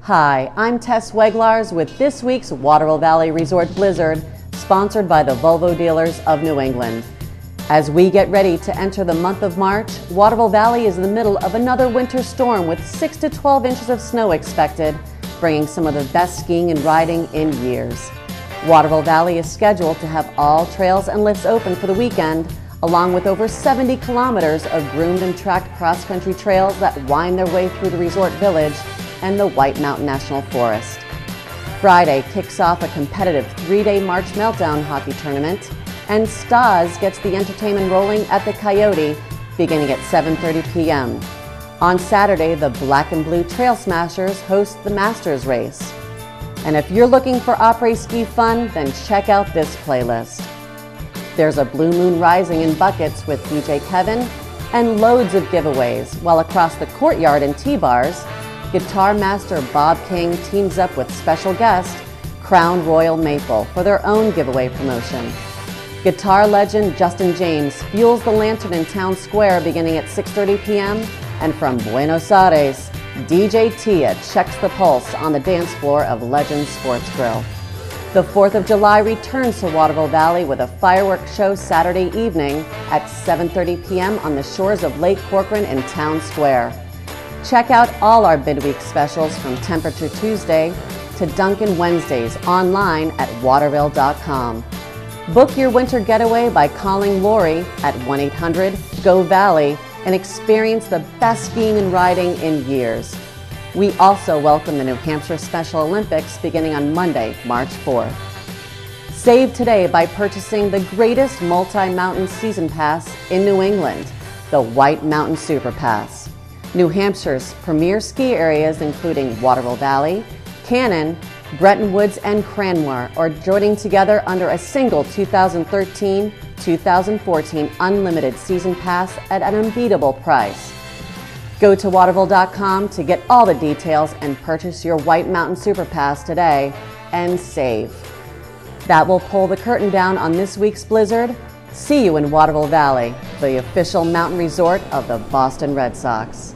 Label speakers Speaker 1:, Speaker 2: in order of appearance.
Speaker 1: Hi, I'm Tess Weglars with this week's Waterville Valley Resort Blizzard, sponsored by the Volvo dealers of New England. As we get ready to enter the month of March, Waterville Valley is in the middle of another winter storm with 6 to 12 inches of snow expected, bringing some of the best skiing and riding in years. Waterville Valley is scheduled to have all trails and lifts open for the weekend, along with over 70 kilometers of groomed and tracked cross-country trails that wind their way through the resort village and the White Mountain National Forest. Friday kicks off a competitive 3-day March Meltdown hockey tournament, and Stas gets the entertainment rolling at the Coyote beginning at 7:30 p.m. On Saturday, the Black and Blue Trail Smashers host the Masters race. And if you're looking for après ski fun, then check out this playlist. There's a Blue Moon Rising in buckets with DJ Kevin and loads of giveaways, while across the courtyard in T-Bars, Guitar Master Bob King teams up with special guest Crown Royal Maple for their own giveaway promotion. Guitar legend Justin Jaymes fuels the lantern in Town Square beginning at 6:30 p.m. And from Buenos Aires, DJ Tia checks the pulse on the dance floor of Legends Sports Grill. The 4th of July returns to Waterville Valley with a fireworks show Saturday evening at 7:30 p.m. on the shores of Lake Corcoran in Town Square. Check out all our midweek specials from Temperature Tuesday to Dunkin' Wednesdays online at waterville.com. Book your winter getaway by calling Laurie at 1-800-GO-VALLEY and experience the best skiing and riding in years. We also welcome the New Hampshire Special Olympics beginning on Monday, March 4th. Save today by purchasing the greatest multi-mountain season pass in New England, the White Mountain Super Pass. New Hampshire's premier ski areas including Waterville Valley, Cannon, Bretton Woods, and Cranmore are joining together under a single 2013-2014 unlimited season pass at an unbeatable price. Go to waterville.com to get all the details and purchase your White Mountain Super Pass today and save. That will pull the curtain down on this week's blizzard. See you in Waterville Valley, the official mountain resort of the Boston Red Sox.